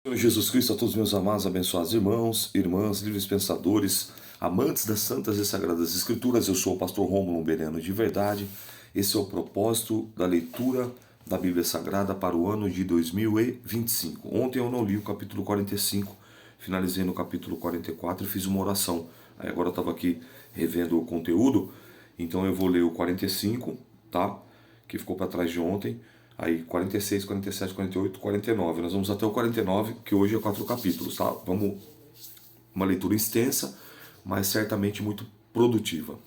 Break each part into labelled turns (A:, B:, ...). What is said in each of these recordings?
A: Senhor Jesus Cristo, a todos meus amados, abençoados irmãos, irmãs, livres pensadores, amantes das santas e sagradas escrituras, eu sou o pastor Rômulo Bereno de Verdade. Esse é o propósito da leitura da Bíblia Sagrada para o ano de 2025. Ontem eu não li o capítulo 45, finalizei no capítulo 44 e fiz uma oração. Aí agora eu estava aqui revendo o conteúdo, então eu vou ler o 45, tá? Que ficou para trás de ontem. Aí 46, 47, 48, 49. Nós vamos até o 49, que hoje é 4 capítulos, tá? Vamos uma leitura extensa, mas certamente muito produtiva.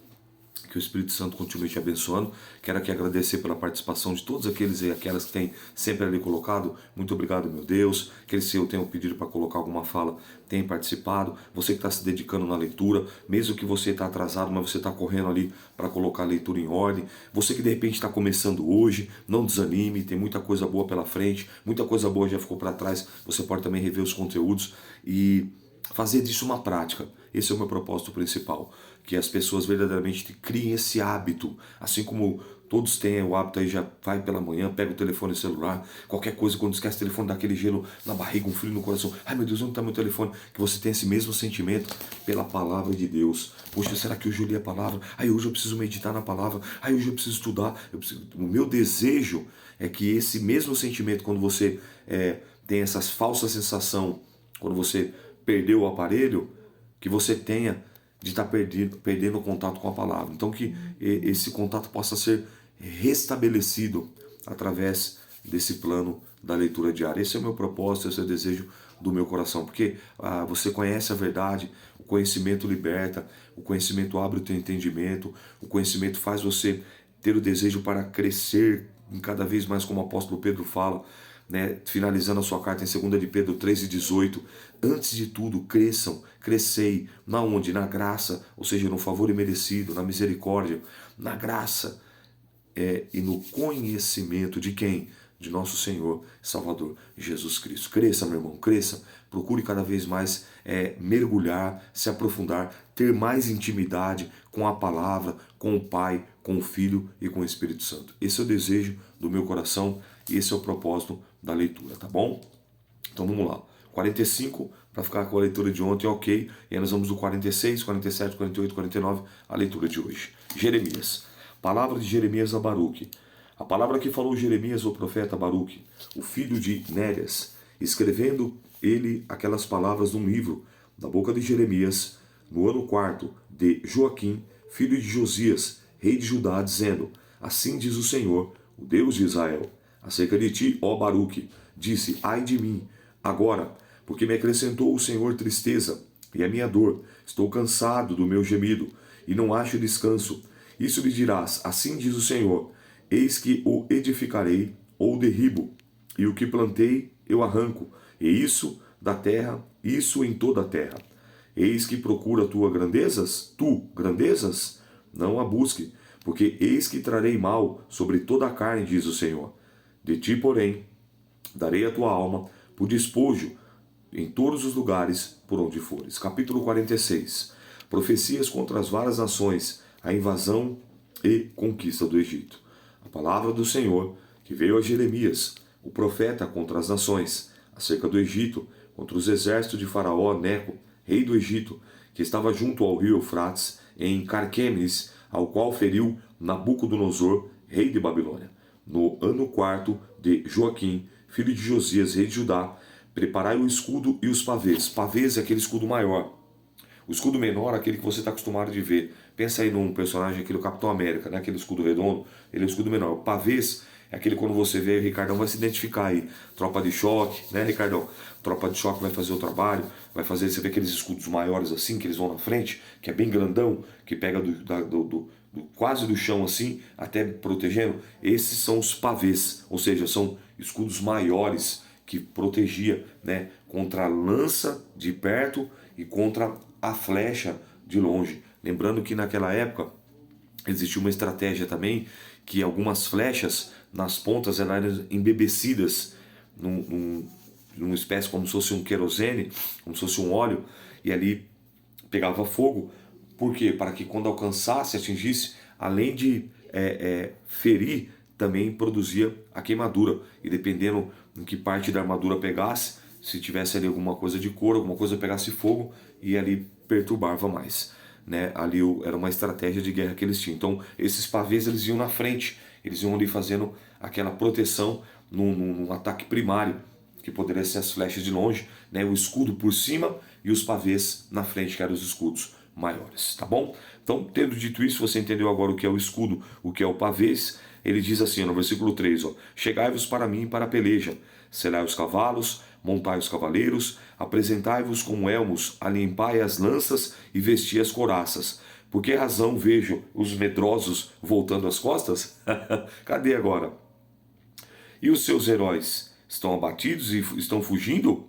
A: Que o Espírito Santo continue te abençoando. Quero aqui agradecer pela participação de todos aqueles e aquelas que têm sempre ali colocado. Muito obrigado, meu Deus. Aqueles que eu tenho pedido para colocar alguma fala têm participado. Você que está se dedicando na leitura, mesmo que você está atrasado, mas você está correndo ali para colocar a leitura em ordem. Você que de repente está começando hoje, não desanime, tem muita coisa boa pela frente, muita coisa boa já ficou para trás. Você pode também rever os conteúdos e fazer disso uma prática. Esse é o meu propósito principal, que as pessoas verdadeiramente criem esse hábito, assim como todos têm o hábito aí, já vai pela manhã, pega o telefone celular, qualquer coisa, quando esquece o telefone, dá aquele gelo na barriga, um frio no coração, ai meu Deus, onde está meu telefone? Que você tenha esse mesmo sentimento pela palavra de Deus. Poxa, será que hoje eu li a palavra? Ai, hoje eu preciso meditar na palavra, ai, hoje eu preciso estudar. O meu desejo é que esse mesmo sentimento, quando você tem essa falsa sensação, quando você perdeu o aparelho, que você tenha de estar perdendo o contato com a palavra. Então que esse contato possa ser restabelecido através desse plano da leitura diária. Esse é o meu propósito, esse é o desejo do meu coração, porque você conhece a verdade, o conhecimento liberta, o conhecimento abre o teu entendimento, o conhecimento faz você ter o desejo para crescer em cada vez mais, como o apóstolo Pedro fala, né, finalizando a sua carta em 2 de Pedro 3:18, antes de tudo, crescei, na onde? Na graça, ou seja, no favor imerecido, na misericórdia, na graça e no conhecimento de quem? De nosso Senhor Salvador Jesus Cristo. Cresça, meu irmão, cresça. Procure cada vez mais mergulhar, se aprofundar, ter mais intimidade com a palavra, com o Pai, com o Filho e com o Espírito Santo. Esse é o desejo do meu coração e esse é o propósito da leitura, tá bom? Então vamos lá. 45, para ficar com a leitura de ontem, ok. E aí nós vamos do 46, 47, 48, 49, a leitura de hoje. Jeremias. Palavra de Jeremias a Baruque. A palavra que falou Jeremias, o profeta Baruque, o filho de Nérias, escrevendo ele aquelas palavras num livro, da boca de Jeremias, no ano 4 de Joaquim, filho de Josias, rei de Judá, dizendo: assim diz o Senhor, o Deus de Israel, acerca de ti, ó Baruque, disse: ai de mim, agora, porque me acrescentou o Senhor tristeza e a minha dor, estou cansado do meu gemido, e não acho descanso. Isso lhe dirás: assim diz o Senhor, eis que o edificarei ou derribo, e o que plantei eu arranco, e isso da terra, isso em toda a terra. Eis que procura grandezas, não a busque, porque eis que trarei mal sobre toda a carne, diz o Senhor. De ti, porém, darei a tua alma por despojo em todos os lugares por onde fores. Capítulo 46. Profecias contra as várias nações, a invasão e conquista do Egito. A palavra do Senhor que veio a Jeremias, o profeta, contra as nações, acerca do Egito, contra os exércitos de Faraó Neco, rei do Egito, que estava junto ao rio Eufrates, em Carquemes, ao qual feriu Nabucodonosor, rei de Babilônia. No ano 4 de Joaquim, filho de Josias, rei de Judá, preparai o escudo e os pavês. Pavês é aquele escudo maior. O escudo menor é aquele que você está acostumado de ver. Pensa aí num personagem, aquele Capitão América, né? Aquele escudo redondo, ele é o escudo menor. O pavês é aquele quando você vê, o Ricardão vai se identificar aí. Tropa de choque, né, Ricardão? Tropa de choque vai fazer o trabalho, vai fazer, você vê aqueles escudos maiores assim, que eles vão na frente, que é bem grandão, que pega quase do chão assim, até protegendo. Esses são os pavês, ou seja, são escudos maiores que protegia, né, contra a lança de perto e contra a flecha de longe. Lembrando que naquela época existia uma estratégia também, que algumas flechas nas pontas eram embebecidas numa espécie como se fosse um querosene, como se fosse um óleo, e ali pegava fogo. Por quê? Para que quando alcançasse, atingisse, além de ferir, também produzia a queimadura. E dependendo em que parte da armadura pegasse, se tivesse ali alguma coisa de couro, alguma coisa pegasse fogo, e ali perturbava mais, né? Ali era uma estratégia de guerra que eles tinham. Então, esses pavês eles iam na frente, eles iam ali fazendo aquela proteção num ataque primário, que poderia ser as flechas de longe, né? O escudo por cima e os pavês na frente, que eram os escudos maiores, tá bom? Então, tendo dito isso, você entendeu agora o que é o escudo, o que é o pavês. Ele diz assim, no versículo 3, ó: chegai-vos para mim para a peleja, selai os cavalos, montai os cavaleiros, apresentai-vos como elmos, alimpai as lanças e vesti as couraças. Por que razão vejo os medrosos voltando as costas? Cadê agora? E os seus heróis estão abatidos e estão fugindo?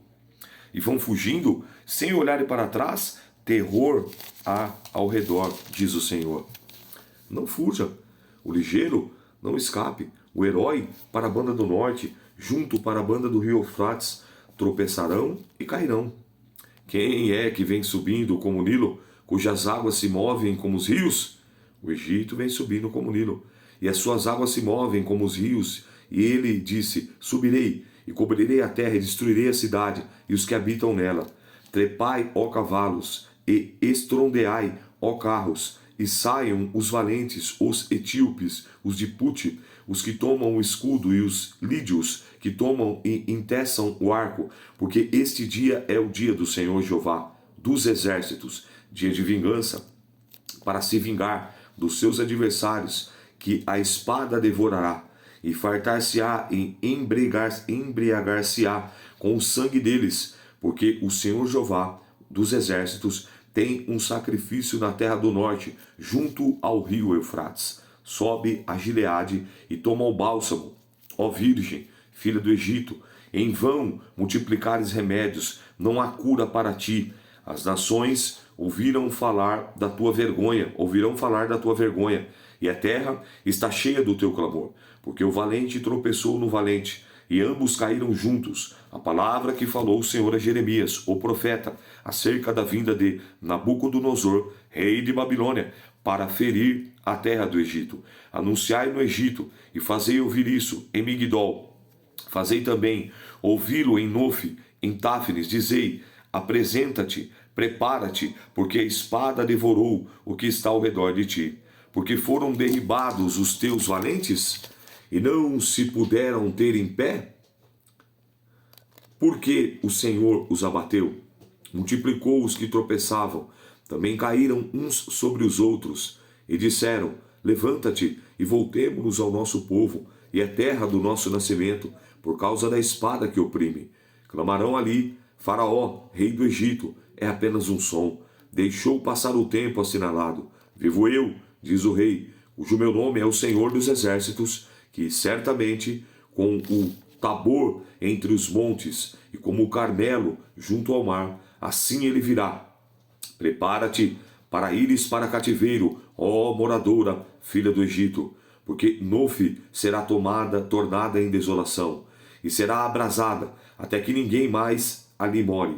A: E vão fugindo sem olharem para trás? Terror há ao redor, diz o Senhor. Não fuja, o ligeiro não escape, o herói para a banda do norte, junto para a banda do rio Eufrates, tropeçarão e cairão. Quem é que vem subindo como o Nilo, cujas águas se movem como os rios? O Egito vem subindo como o Nilo, e as suas águas se movem como os rios. E ele disse: subirei, e cobrirei a terra, e destruirei a cidade, e os que habitam nela. Trepai, ó cavalos, e estrondeai, ó carros, e saiam os valentes, os etíopes, os de Pute, os que tomam o escudo, e os lídios, que tomam e enteçam o arco, porque este dia é o dia do Senhor Jeová, dos exércitos, dia de vingança, para se vingar dos seus adversários, que a espada devorará, e fartar-se-á e embriagar-se-á com o sangue deles, porque o Senhor Jeová dos exércitos tem um sacrifício na terra do norte, junto ao rio Eufrates. Sobe a Gileade e toma o bálsamo, ó virgem, filha do Egito. Em vão multiplicares remédios, não há cura para ti. As nações ouvirão falar da tua vergonha, e a terra está cheia do teu clamor, porque o valente tropeçou no valente, e ambos caíram juntos. A palavra que falou o Senhor a Jeremias, o profeta, acerca da vinda de Nabucodonosor, rei de Babilônia, para ferir a terra do Egito. Anunciai no Egito, e fazei ouvir isso em Migdol. Fazei também ouvi-lo em Nofe, em Táfnis, dizei: apresenta-te, prepara-te, porque a espada devorou o que está ao redor de ti. Porque foram derribados os teus valentes, e não se puderam ter em pé? Porque o Senhor os abateu, multiplicou os que tropeçavam, também caíram uns sobre os outros, e disseram: levanta-te e voltemo-nos ao nosso povo, e à terra do nosso nascimento, por causa da espada que oprime. Clamarão ali: Faraó, rei do Egito, é apenas um som, deixou passar o tempo assinalado. Vivo eu, diz o rei, cujo meu nome é o Senhor dos Exércitos, que certamente, com o Tabor entre os montes, e como o Carmelo junto ao mar, assim ele virá. Prepara-te para ires para cativeiro, ó moradora, filha do Egito, porque Nofe será tornada em desolação, e será abrasada, até que ninguém mais ali more.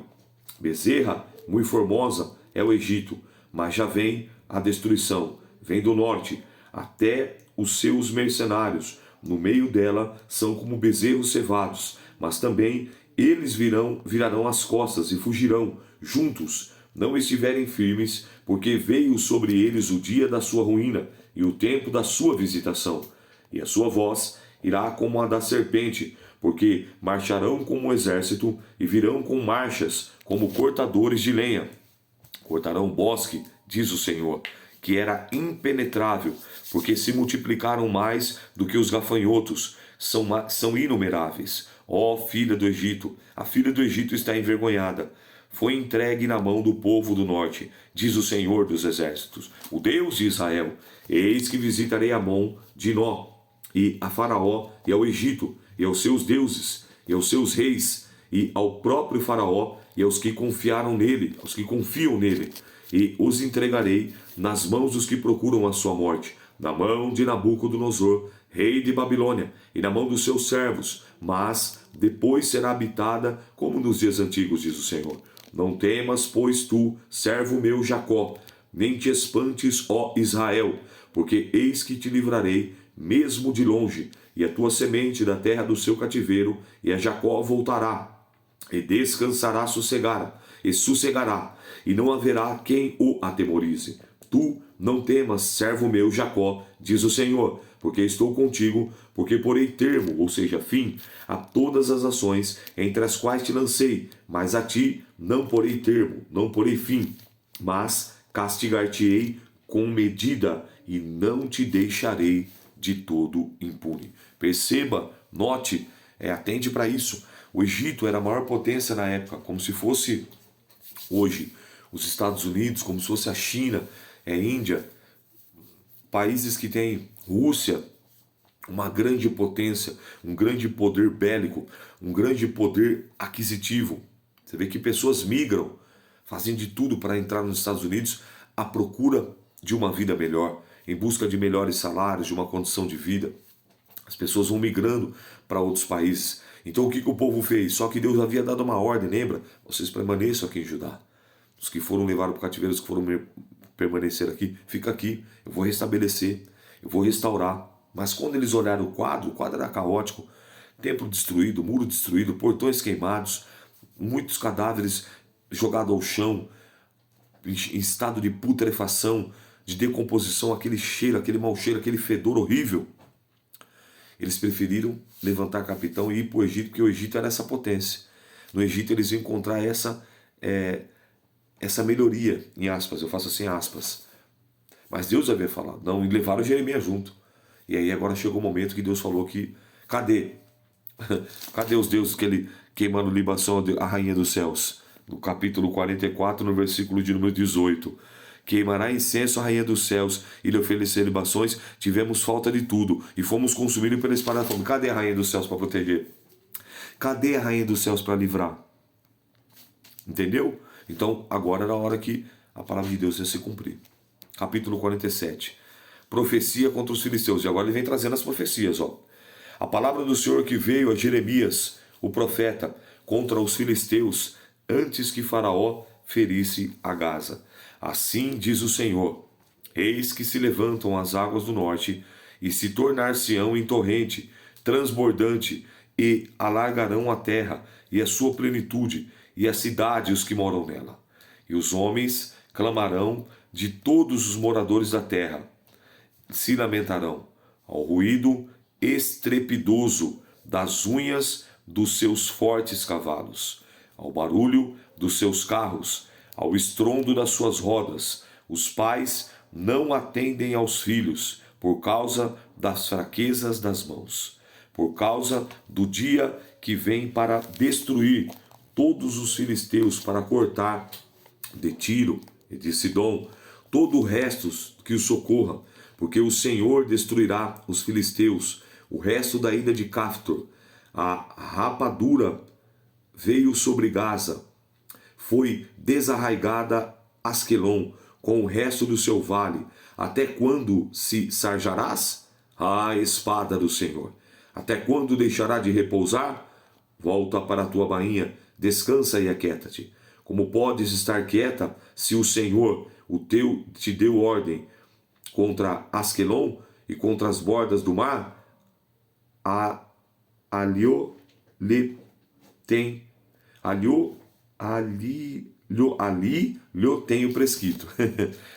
A: Bezerra, muito formosa, é o Egito, mas já vem a destruição, vem do norte, até os seus mercenários, no meio dela, são como bezerros cevados, mas também eles virarão as costas e fugirão, juntos, não estiverem firmes, porque veio sobre eles o dia da sua ruína e o tempo da sua visitação. E a sua voz irá como a da serpente, porque marcharão como um exército e virão com marchas, como cortadores de lenha. Cortarão o bosque, diz o Senhor, que era impenetrável, porque se multiplicaram mais do que os gafanhotos, são inumeráveis. Ó filha do Egito, a filha do Egito está envergonhada. Foi entregue na mão do povo do norte, diz o Senhor dos exércitos, o Deus de Israel. Eis que visitarei Amon de Nó, e a Faraó, e ao Egito, e aos seus deuses, e aos seus reis, e ao próprio Faraó, e aos que confiaram nele, aos que confiam nele, e os entregarei nas mãos dos que procuram a sua morte, na mão de Nabucodonosor, rei de Babilônia, e na mão dos seus servos, mas depois será habitada como nos dias antigos, diz o Senhor. Não temas, pois tu, servo meu Jacó, nem te espantes, ó Israel, porque eis que te livrarei, mesmo de longe, e a tua semente da terra do seu cativeiro, e a Jacó voltará. e descansará sossegará, e não haverá quem o atemorize. Tu não temas, servo meu Jacó, diz o Senhor, porque estou contigo, porque porei termo, ou seja, fim, a todas as ações entre as quais te lancei, mas a ti não porei termo, não porei fim, mas castigar-te-ei com medida e não te deixarei de todo impune. Perceba, note, atente para isso. O Egito era a maior potência na época, como se fosse hoje os Estados Unidos, como se fosse a China, Índia, países que têm Rússia, uma grande potência, um grande poder bélico, um grande poder aquisitivo. Você vê que pessoas migram, fazem de tudo para entrar nos Estados Unidos à procura de uma vida melhor, em busca de melhores salários, de uma condição de vida. As pessoas vão migrando para outros países. Então o que o povo fez? Só que Deus havia dado uma ordem, lembra? Vocês permaneçam aqui em Judá. Os que foram levados para o cativeiro, os que foram permanecer aqui, fica aqui. Eu vou restabelecer, eu vou restaurar. Mas quando eles olharam o quadro era caótico. Templo destruído, muro destruído, portões queimados, muitos cadáveres jogados ao chão, em estado de putrefação, de decomposição, aquele cheiro, aquele mau cheiro, aquele fedor horrível. Eles preferiram levantar capitão e ir para o Egito, porque o Egito era essa potência. No Egito eles iam encontrar essa melhoria, em aspas, eu faço assim aspas. Mas Deus havia falado, não, e levaram Jeremias junto. E aí agora chegou o momento que Deus falou que, cadê? Cadê os deuses que ele queimando libação à rainha dos céus? No capítulo 44, no versículo de número 18. Queimará incenso à rainha dos céus e lhe oferecer libações. Tivemos falta de tudo e fomos consumidos pela espada da fome. Cadê a rainha dos céus para proteger? Cadê a rainha dos céus para livrar? Entendeu? Então agora era a hora que a palavra de Deus ia se cumprir. Capítulo 47. Profecia contra os filisteus. E agora ele vem trazendo as profecias. A palavra do Senhor que veio a Jeremias, o profeta, contra os filisteus, antes que Faraó ferisse a Gaza. Assim diz o Senhor: eis que se levantam as águas do norte, e se tornar-se-ão em torrente, transbordante, e alargarão a terra, e a sua plenitude, e a cidade e os que moram nela. E os homens clamarão de todos os moradores da terra, se lamentarão ao ruído estrepidoso das unhas dos seus fortes cavalos, ao barulho dos seus carros, ao estrondo das suas rodas. Os pais não atendem aos filhos por causa das fraquezas das mãos, por causa do dia que vem para destruir todos os filisteus, para cortar de Tiro e de Sidom todo o resto que os socorra, porque o Senhor destruirá os filisteus, o resto da ilha de Caftor. A rapadura veio sobre Gaza, foi desarraigada Asquelon, com o resto do seu vale. Até quando se sarjarás? A espada do Senhor. Até quando deixará de repousar? Volta para a tua bainha, descansa e aquieta-te. Como podes estar quieta se o Senhor, o teu, te deu ordem contra Asquelon e contra as bordas do mar? Ali lhe tenho prescrito.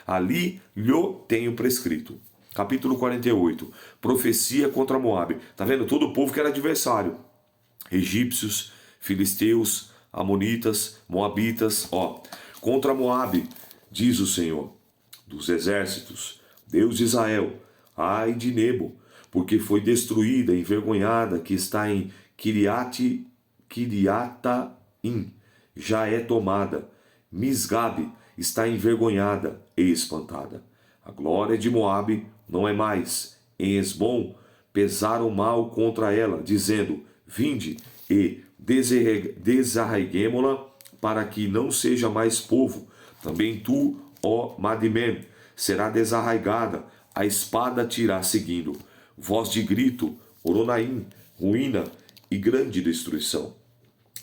A: Ali lhe tenho prescrito. Capítulo 48. Profecia contra Moabe. Tá vendo? Todo o povo que era adversário. Egípcios, filisteus, amonitas, moabitas. Contra Moabe, diz o Senhor dos exércitos, Deus de Israel: ai de Nebo, porque foi destruída, envergonhada, que está em Kiriataim, já é tomada. Misgabe está envergonhada e espantada. A glória de Moabe não é mais. Em Esbom pesaram mal contra ela, dizendo: vinde e desarraiguemo-la, para que não seja mais povo. Também tu, ó Madmen, será desarraigada, a espada te irá seguindo. Voz de grito, Oronaim, ruína e grande destruição.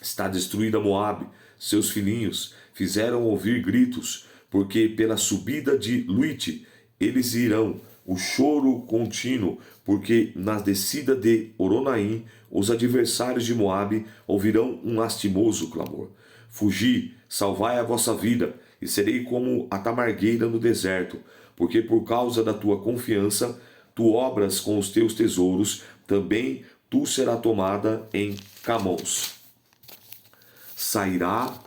A: Está destruída Moabe, seus filhinhos fizeram ouvir gritos, porque pela subida de Luite eles irão o choro contínuo, porque na descida de Oronaim, os adversários de Moabe ouvirão um lastimoso clamor. Fugi, salvai a vossa vida, e serei como a tamargueira no deserto, porque por causa da tua confiança, tu obras com os teus tesouros, também tu será tomada em Camons. Sairá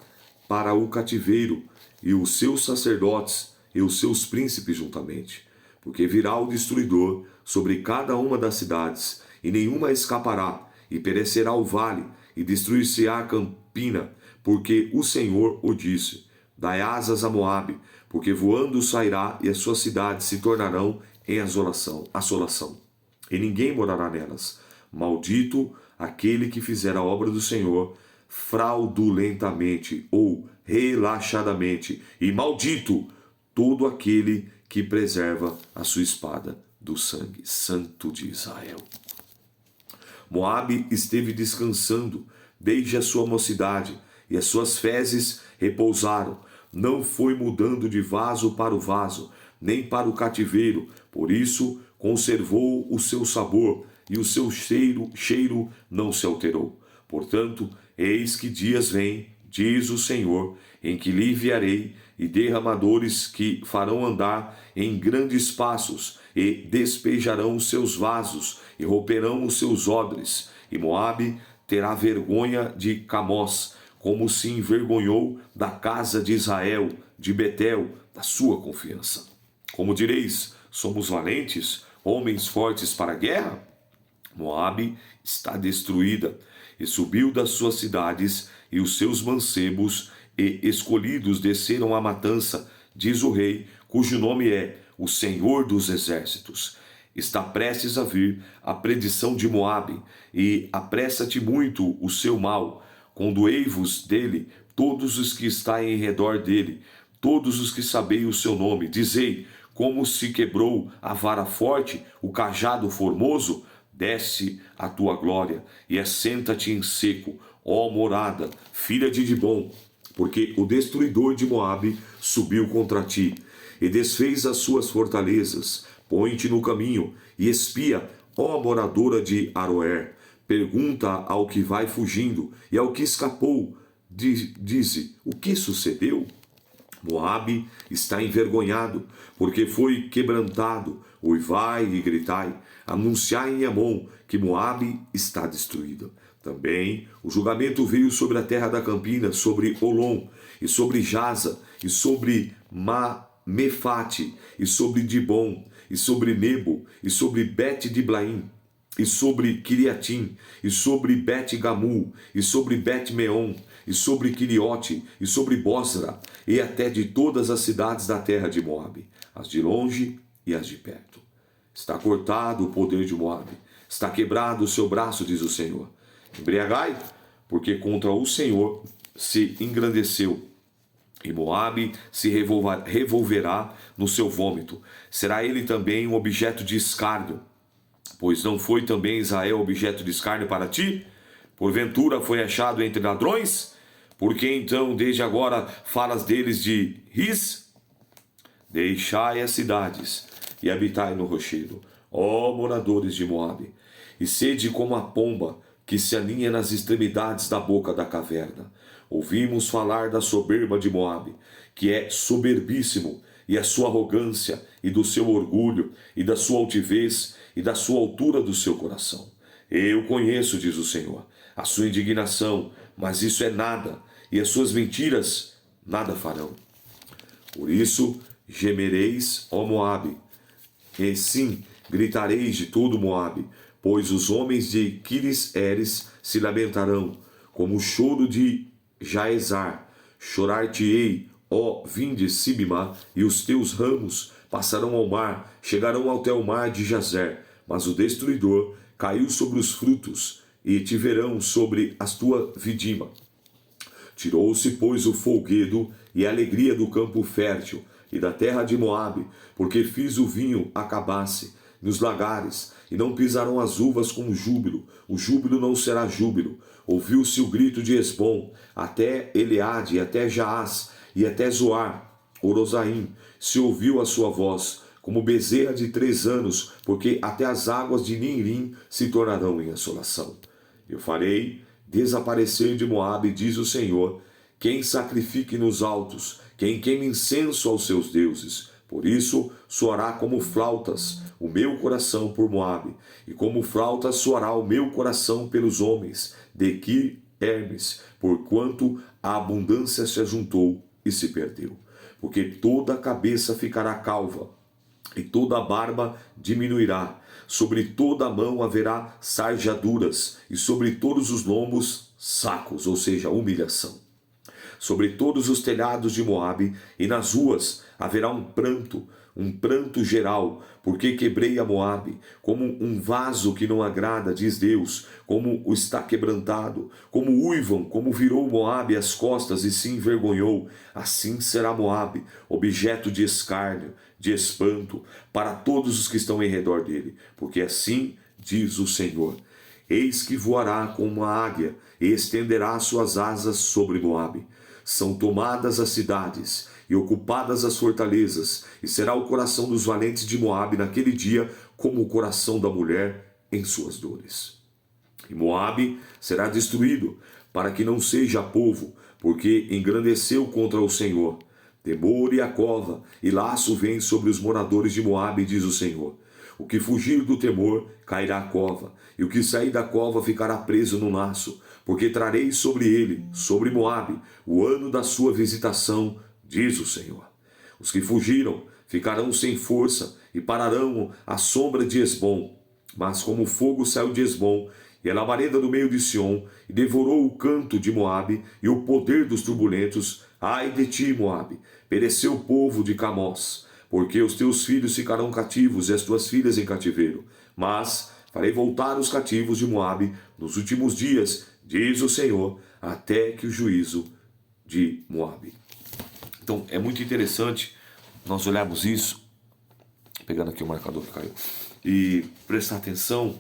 A: para o cativeiro, e os seus sacerdotes e os seus príncipes juntamente, porque virá o destruidor sobre cada uma das cidades, e nenhuma escapará, e perecerá o vale, e destruir-se-á a campina, porque o Senhor o disse. Dai asas a Moabe, porque voando sairá, e as suas cidades se tornarão em assolação, e ninguém morará nelas. Maldito aquele que fizer a obra do Senhor fraudulentamente ou relaxadamente, e maldito todo aquele que preserva a sua espada do sangue santo de Israel. Moabe esteve descansando desde a sua mocidade, e as suas fezes repousaram. Não foi mudando de vaso para o vaso, nem para o cativeiro, por isso conservou o seu sabor, e o seu cheiro não se alterou. Portanto, eis que dias vêm, diz o Senhor, em que lhe enviarei, e derramadores que farão andar em grandes passos, e despejarão os seus vasos, e romperão os seus odres. E Moabe terá vergonha de Camós, como se envergonhou da casa de Israel, de Betel, da sua confiança. Como direis, somos valentes, homens fortes para a guerra? Moabe está destruída, e subiu das suas cidades, e os seus mancebos e escolhidos desceram à matança, diz o rei, cujo nome é o Senhor dos Exércitos. Está prestes a vir a predição de Moabe, e apressa-te muito o seu mal. Condoei-vos dele, todos os que estáem em redor dele, todos os que sabei o seu nome. Dizei, como se quebrou a vara forte, o cajado formoso. Desce a tua glória e assenta-te em seco, ó morada, filha de Dibom, porque o destruidor de Moabe subiu contra ti, e desfez as suas fortalezas. Põe-te no caminho e espia, ó moradora de Aroer. Pergunta ao que vai fugindo e ao que escapou. Dize, o que sucedeu? Moabe está envergonhado, porque foi quebrantado. Uivai e gritai, anunciai em Amon que Moabe está destruído. Também o julgamento veio sobre a terra da campina, sobre Olom, e sobre Jaza, e sobre Mefate, e sobre Dibom, e sobre Nebo, e sobre Bet-Diblaim, e sobre Kiriatim, e sobre Bet-Gamul, e sobre Bet-Meon, e sobre Quiriote, e sobre Bosra, e até de todas as cidades da terra de Moabe, as de longe e as de perto. Está cortado o poder de Moabe, está quebrado o seu braço, diz o Senhor. Embriagai, porque contra o Senhor se engrandeceu, e Moabe se revolverá no seu vômito. Será ele também um objeto de escárnio. Pois não foi também Israel objeto de escárnio para ti? Porventura foi achado entre ladrões? Por que então desde agora falas deles de ris? Deixai as cidades e habitai no rochedo, ó moradores de Moabe, e sede como a pomba que se aninha nas extremidades da boca da caverna. Ouvimos falar da soberba de Moabe, que é soberbíssimo, e a sua arrogância, e do seu orgulho, e da sua altivez, e da sua altura do seu coração. Eu conheço, diz o Senhor, a sua indignação, mas isso é nada, e as suas mentiras nada farão. Por isso gemereis, ó Moabe, e sim, gritareis de todo Moabe, pois os homens de Quiris-Eres se lamentarão, como o choro de Jaezar. Chorar-te-ei, ó vinde Sibma, e os teus ramos passarão ao mar, chegarão até o mar de Jazer, mas o destruidor caiu sobre os frutos, e te verão sobre a tua vidima. Tirou-se, pois, o folguedo e a alegria do campo fértil e da terra de Moabe, porque fiz o vinho acabar-se nos lagares, e não pisarão as uvas com júbilo, o júbilo não será júbilo. Ouviu-se o grito de Esbom, até Eleade, até Jaás, e até Zoar, Orosaim, se ouviu a sua voz, como bezerra de 3 anos, porque até as águas de Nirim se tornarão em assolação. Eu farei desaparecer de Moabe, diz o Senhor, quem sacrifique nos altos, quem queime incenso aos seus deuses. Por isso soará como flautas o meu coração por Moabe, e como flautas soará o meu coração pelos homens de Kir Hermes, porquanto a abundância se ajuntou e se perdeu. Porque toda a cabeça ficará calva, e toda a barba diminuirá. Sobre toda a mão haverá sarjaduras, e sobre todos os lombos sacos, ou seja, humilhação. Sobre todos os telhados de Moabe e nas ruas haverá um pranto geral, porque quebrei a Moabe, como um vaso que não agrada, diz Deus, como o está quebrantado, como uivam, como virou Moabe as costas e se envergonhou, assim será Moabe, objeto de escárnio, de espanto, para todos os que estão em redor dele, porque assim diz o Senhor. Eis que voará como uma águia e estenderá suas asas sobre Moabe. São tomadas as cidades e ocupadas as fortalezas, e será o coração dos valentes de Moabe naquele dia como o coração da mulher em suas dores. E Moabe será destruído, para que não seja povo, porque engrandeceu contra o Senhor. Temor e a cova, e laço vem sobre os moradores de Moabe, diz o Senhor. O que fugir do temor cairá à cova, e o que sair da cova ficará preso no laço, porque trarei sobre ele, sobre Moabe, o ano da sua visitação, diz o Senhor. Os que fugiram ficarão sem força e pararão à sombra de Esbom. Mas como o fogo saiu de Esbom, e a labareda do meio de Sion, e devorou o canto de Moabe e o poder dos turbulentos, ai de ti, Moabe, pereceu o povo de Camós, porque os teus filhos ficarão cativos e as tuas filhas em cativeiro. Mas farei voltar os cativos de Moabe nos últimos dias, diz o Senhor, até que o juízo de Moabe. Então é muito interessante nós olharmos isso, pegando aqui o marcador que caiu, e prestar atenção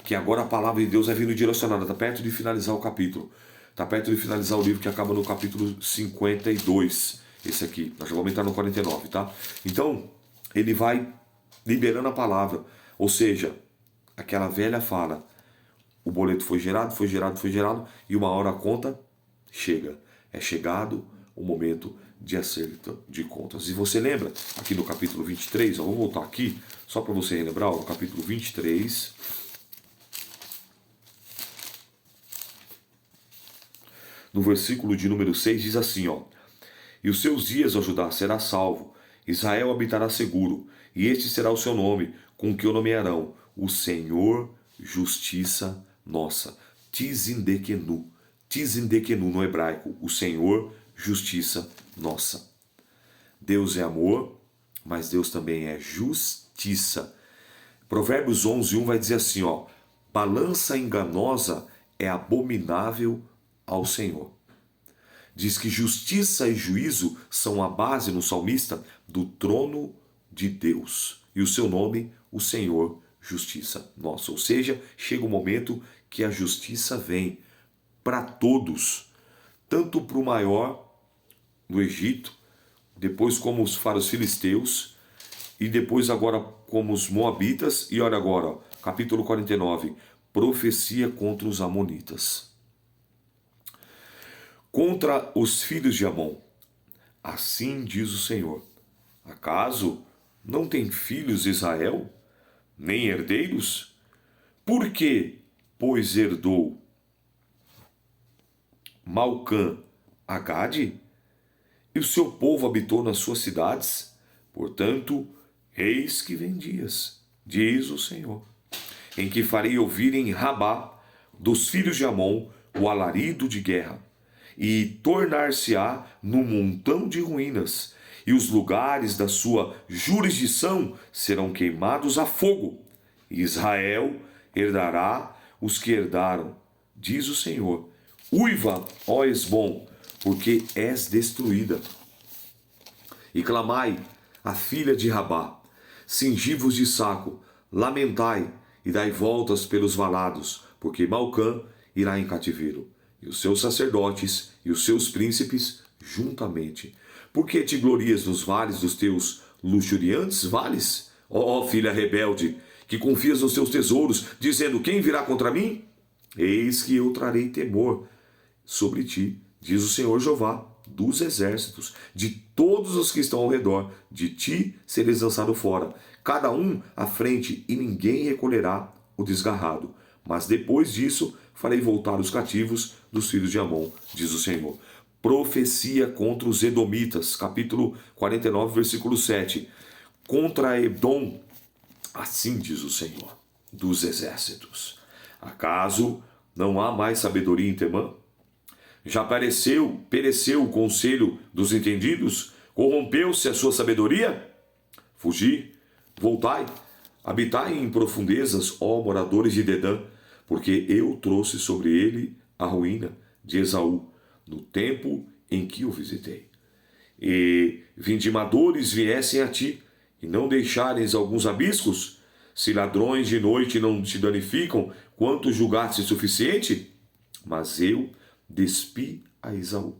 A: que agora a palavra de Deus é vindo direcionada, está perto de finalizar o capítulo, está perto de finalizar o livro que acaba no capítulo 52, esse aqui, nós já vamos entrar no 49, tá? Então, ele vai liberando a palavra, ou seja, aquela velha fala, o boleto foi gerado, e uma hora a conta chega. É chegado o momento de acerto de contas. E você lembra, aqui no capítulo 23, vou voltar aqui, só para você relembrar, no capítulo 23, no versículo de número 6, diz assim, ó: E os seus dias, ó Judá, será salvo, Israel habitará seguro, e este será o seu nome, com que o nomearão, o Senhor Justiça Nossa. Tzindekenu no hebraico, o Senhor Justiça Nossa. Deus é amor, mas Deus também é justiça. Provérbios 11:1 vai dizer assim, ó: balança enganosa é abominável ao Senhor. Diz que justiça e juízo são a base no salmista do trono de Deus. E o seu nome, o Senhor Justiça Nossa. Ou seja, chega o momento que a justiça vem para todos, tanto para o maior no Egito, depois como para os filisteus, e depois agora como os moabitas, e olha agora, ó, capítulo 49, profecia contra os amonitas. Contra os filhos de Amon, assim diz o Senhor: acaso não tem filhos Israel, nem herdeiros? Por que, pois, herdou Malcã a Gade, e o seu povo habitou nas suas cidades? Portanto, eis que vem dias, diz o Senhor, em que farei ouvir em Rabá dos filhos de Amon o alarido de guerra, e tornar-se-á num montão de ruínas, e os lugares da sua jurisdição serão queimados a fogo. E Israel herdará os que herdaram, diz o Senhor. Uiva, ó Esbom, porque és destruída. E clamai, a filha de Rabá, cingi-vos de saco, lamentai e dai voltas pelos valados, porque Malcã irá em cativeiro, e os seus sacerdotes e os seus príncipes juntamente. Por que te glorias nos vales dos teus luxuriantes vales? Ó filha rebelde, que confias nos teus tesouros, dizendo: quem virá contra mim? Eis que eu trarei temor sobre ti, diz o Senhor Jeová dos exércitos, de todos os que estão ao redor, de ti sereis lançado fora, cada um à frente, e ninguém recolherá o desgarrado. Mas depois disso farei voltar os cativos dos filhos de Amon, diz o Senhor. Profecia contra os Edomitas, capítulo 49, versículo 7. Contra Edom, assim diz o Senhor dos exércitos: acaso não há mais sabedoria em Temã? Já pereceu o conselho dos entendidos? Corrompeu-se a sua sabedoria? Fugi, voltai, habitai em profundezas, ó moradores de Dedã, porque eu trouxe sobre ele a ruína de Esaú, no tempo em que o visitei. E vindimadores viessem a ti, e não deixares alguns abiscos? Se ladrões de noite não te danificam, quanto julgaste suficiente? Mas eu despi a Esaú,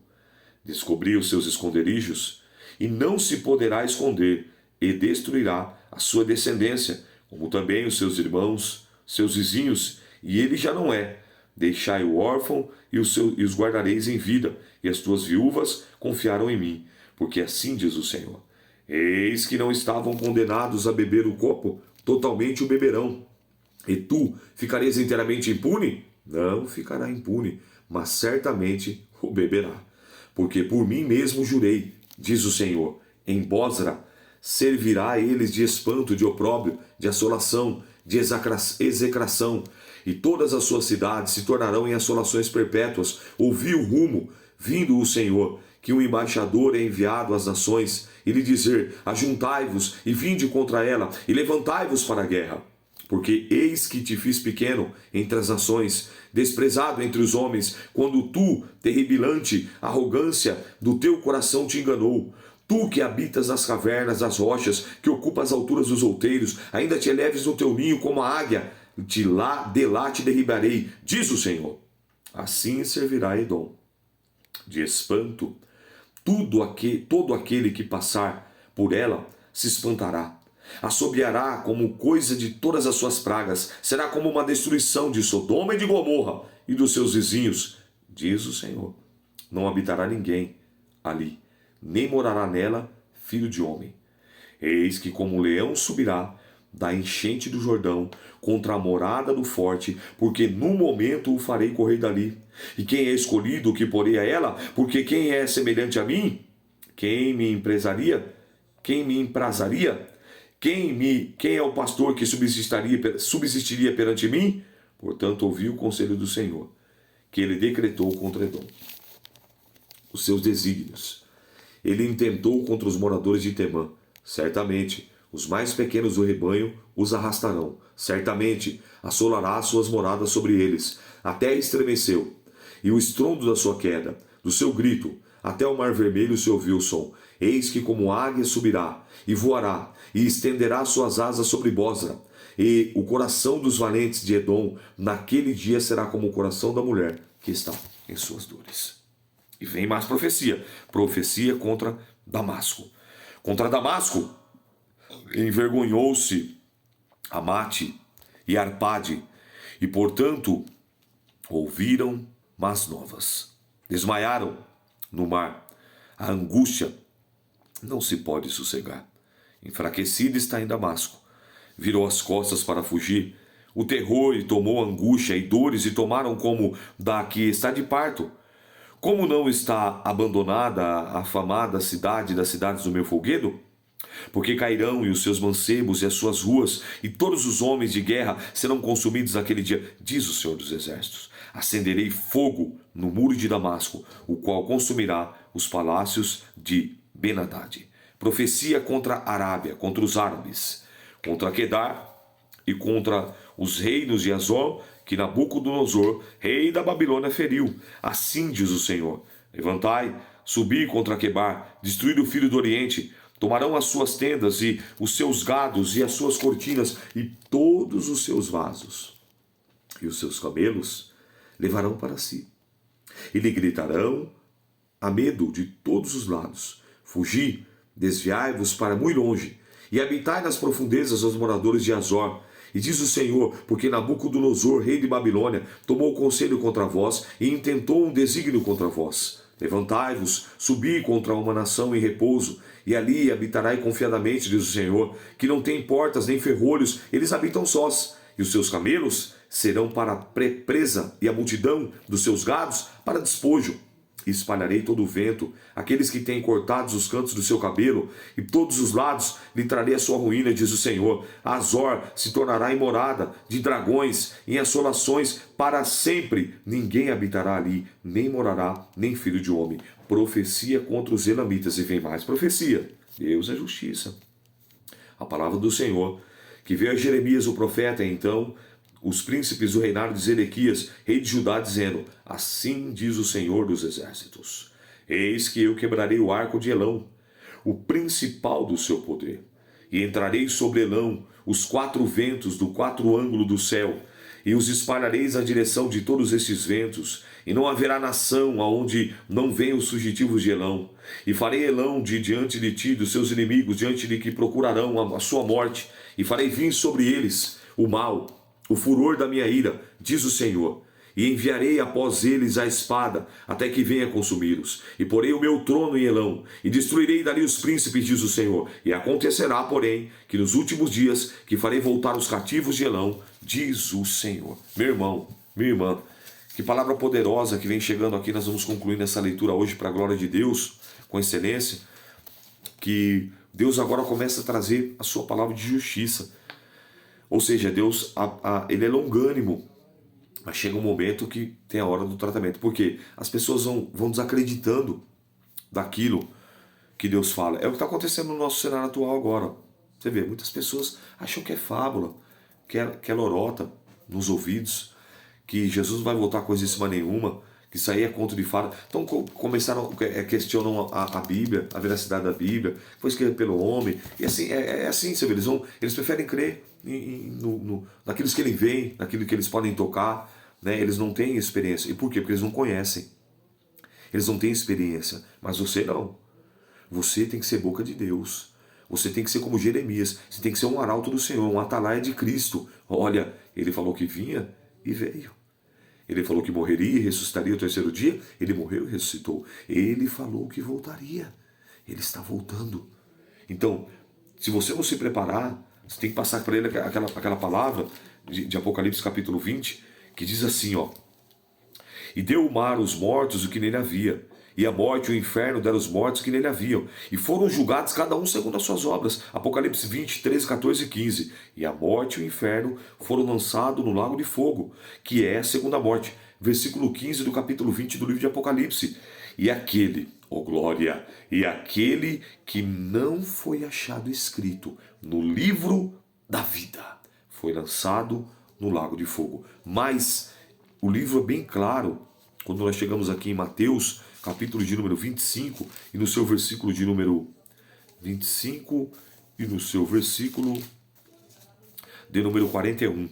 A: descobri os seus esconderijos, e não se poderá esconder, e destruirá a sua descendência, como também os seus irmãos, seus vizinhos, e ele já não é. Deixai o órfão e os guardareis em vida, e as tuas viúvas confiaram em mim, porque assim diz o Senhor: eis que não estavam condenados a beber o copo, totalmente o beberão. E tu ficares inteiramente impune? Não ficará impune, mas certamente o beberá. Porque por mim mesmo jurei, diz o Senhor, em Bosra servirá a eles de espanto, de opróbrio, de assolação, de execração, e todas as suas cidades se tornarão em assolações perpétuas. Ouvi o rumo, vindo o Senhor, que um embaixador é enviado às nações, e lhe dizer: ajuntai-vos e vinde contra ela, e levantai-vos para a guerra. Porque eis que te fiz pequeno entre as nações, desprezado entre os homens, quando tu, terribilante arrogância do teu coração te enganou. Tu que habitas nas cavernas das rochas, que ocupas as alturas dos outeiros, ainda te eleves no teu ninho como a águia, de lá te derribarei, diz o Senhor. Assim servirá Edom de espanto. Todo aquele que passar por ela se espantará. Assobiará como coisa de todas as suas pragas. Será como uma destruição de Sodoma e de Gomorra e dos seus vizinhos, diz o Senhor. Não habitará ninguém ali, nem morará nela filho de homem. Eis que como um leão subirá da enchente do Jordão contra a morada do forte, porque no momento o farei correr dali. E quem é escolhido que porei a ela? Porque quem é semelhante a mim? Quem me empresaria? Quem me emprazaria? Quem é o pastor que subsistiria perante mim? Portanto, ouvi o conselho do Senhor, que ele decretou contra Edom os seus desígnios. Ele intentou contra os moradores de Temã. Certamente, os mais pequenos do rebanho os arrastarão. Certamente, assolará suas moradas sobre eles. Até estremeceu. E o estrondo da sua queda, do seu grito, até o mar vermelho se ouviu o som. Eis que como águia subirá, e voará, e estenderá suas asas sobre Bosra. E o coração dos valentes de Edom, naquele dia, será como o coração da mulher que está em suas dores. E vem mais profecia. Profecia contra Damasco. Contra Damasco, envergonhou-se Amate e Arpade, e portanto ouviram más novas. Desmaiaram no mar. A angústia não se pode sossegar. Enfraquecida está em Damasco. Virou as costas para fugir. O terror e tomou angústia e dores e tomaram como da que está de parto. Como não está abandonada a afamada cidade das cidades do meu folguedo? Porque cairão e os seus mancebos e as suas ruas, e todos os homens de guerra serão consumidos naquele dia, diz o Senhor dos Exércitos. Acenderei fogo no muro de Damasco, o qual consumirá os palácios de Ben-Hadad. Profecia contra a Arábia, contra os árabes, contra Quedar e contra os reinos de Azor, que Nabucodonosor, rei da Babilônia, feriu. Assim diz o Senhor: levantai, subi contra Quebar, destruí o filho do Oriente. Tomarão as suas tendas e os seus gados e as suas cortinas e todos os seus vasos. E os seus camelos levarão para si. E lhe gritarão a medo de todos os lados: fugi, Desviai-vos para muito longe, e habitai nas profundezas os moradores de Azor. E diz o Senhor, porque Nabucodonosor, rei de Babilônia, tomou conselho contra vós e intentou um desígnio contra vós. Levantai-vos, subi contra uma nação em repouso, e ali habitará confiadamente, diz o Senhor, que não tem portas nem ferrolhos, eles habitam sós, e os seus camelos serão para presa, e a multidão dos seus gados para despojo. E espalharei todo o vento, aqueles que têm cortados os cantos do seu cabelo, e todos os lados lhe trarei a sua ruína, diz o Senhor. Azor se tornará em morada de dragões, em assolações para sempre. Ninguém habitará ali, nem morará, nem filho de homem. Profecia contra os elamitas, e vem mais profecia. Deus é justiça. A palavra do Senhor, que veio a Jeremias o profeta, então os príncipes do reinado de Zedequias, rei de Judá, dizendo: assim diz o Senhor dos exércitos, eis que eu quebrarei o arco de Elão, o principal do seu poder, e entrarei sobre Elão os 4 ventos do 4 ângulos do céu, e os espalhareis na direção de todos estes ventos, e não haverá nação aonde não venham os fugitivos de Elão. E farei Elão de diante de ti, dos seus inimigos, diante de que procurarão a sua morte, e farei vir sobre eles o mal, o furor da minha ira, diz o Senhor, e enviarei após eles a espada, até que venha consumi-los. E porei o meu trono em Elão, e destruirei dali os príncipes, diz o Senhor. E acontecerá, porém, que nos últimos dias, que farei voltar os cativos de Elão, diz o Senhor. Meu irmão, minha irmã, que palavra poderosa que vem chegando aqui. Nós vamos concluir essa leitura hoje para a glória de Deus, com excelência, que Deus agora começa a trazer a sua palavra de justiça. Ou seja, Deus, ele é longânimo, mas chega um momento que tem a hora do tratamento. Porque as pessoas vão desacreditando daquilo que Deus fala. É o que está acontecendo no nosso cenário atual agora. Você vê, muitas pessoas acham que é fábula, que é lorota nos ouvidos, que Jesus não vai voltar coisíssima nenhuma, que isso aí é conto de fada. Então começaram, questionam a Bíblia, a veracidade da Bíblia, foi escrita pelo homem. E assim, é assim, você vê, eles preferem crer naquilo que eles veem, naquilo que eles podem tocar, né? Eles não têm experiência. E por quê? Porque eles não conhecem. Eles não têm experiência. Mas você não. Você tem que ser boca de Deus. Você tem que ser como Jeremias. Você tem que ser um arauto do Senhor, um atalaia de Cristo. Olha, ele falou que vinha e veio. Ele falou que morreria e ressuscitaria o terceiro dia. Ele morreu e ressuscitou. Ele falou que voltaria. Ele está voltando. Então, se você não se preparar, você tem que passar para ele aquela palavra de Apocalipse capítulo 20, que diz assim, ó: e deu o mar os mortos o que nele havia, e a morte e o inferno deram os mortos que nele haviam, e foram julgados cada um segundo as suas obras. Apocalipse 20, 13, 14 e 15. E a morte e o inferno foram lançados no lago de fogo, que é a segunda morte. Versículo 15 do capítulo 20 do livro de Apocalipse. E aquele, ó glória, e aquele que não foi achado escrito no livro da vida, foi lançado no lago de fogo. Mas o livro é bem claro, quando nós chegamos aqui em Mateus, capítulo de número 25, e no seu versículo de número 25, e no seu versículo de número 41.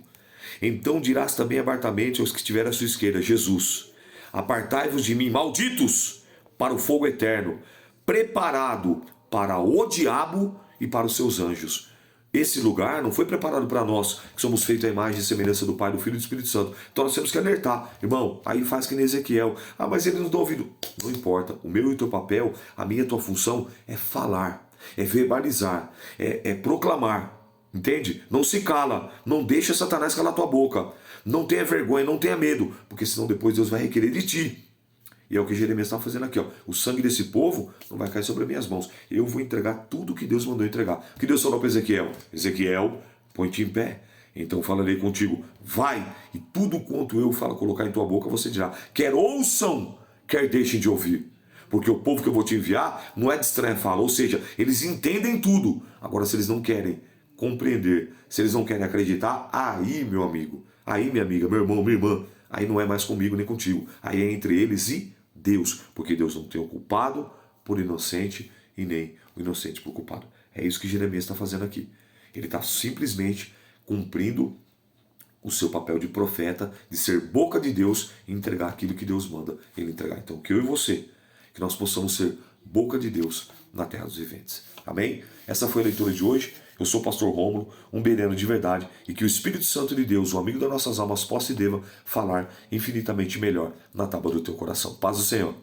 A: Então dirás também abertamente aos que estiverem à sua esquerda: Jesus, apartai-vos de mim, malditos, para o fogo eterno, preparado para o diabo e para os seus anjos. Esse lugar não foi preparado para nós, que somos feitos à imagem e semelhança do Pai, do Filho e do Espírito Santo. Então nós temos que alertar, irmão. Aí faz que nem Ezequiel: ah, mas eles não dão ouvido. Não importa. O meu e o teu papel, a minha e a tua função é falar, é verbalizar, é proclamar. Entende? Não se cala. Não deixa Satanás calar tua boca. Não tenha vergonha, não tenha medo, porque senão depois Deus vai requerer de ti. E é o que Jeremias está fazendo aqui, ó. O sangue desse povo não vai cair sobre as minhas mãos. Eu vou entregar tudo o que Deus mandou entregar. O que Deus falou para Ezequiel? Ezequiel, põe-te em pé. Então falarei contigo. Vai, e tudo quanto eu falo colocar em tua boca, você dirá. Quer ouçam, quer deixem de ouvir. Porque o povo que eu vou te enviar não é de estranha fala. Ou seja, eles entendem tudo. Agora, se eles não querem compreender, se eles não querem acreditar, aí, meu amigo, aí, minha amiga, meu irmão, minha irmã, aí não é mais comigo nem contigo. Aí é entre eles e Deus, porque Deus não tem o culpado por inocente e nem o inocente por culpado. É isso que Jeremias está fazendo aqui. Ele está simplesmente cumprindo o seu papel de profeta, de ser boca de Deus e entregar aquilo que Deus manda ele entregar. Então, que eu e você, que nós possamos ser boca de Deus na terra dos viventes. Amém? Essa foi a leitura de hoje. Eu sou o pastor Rômulo, um bereno de verdade, e que o Espírito Santo de Deus, o amigo das nossas almas, possa e deva falar infinitamente melhor na tábua do teu coração. Paz do Senhor.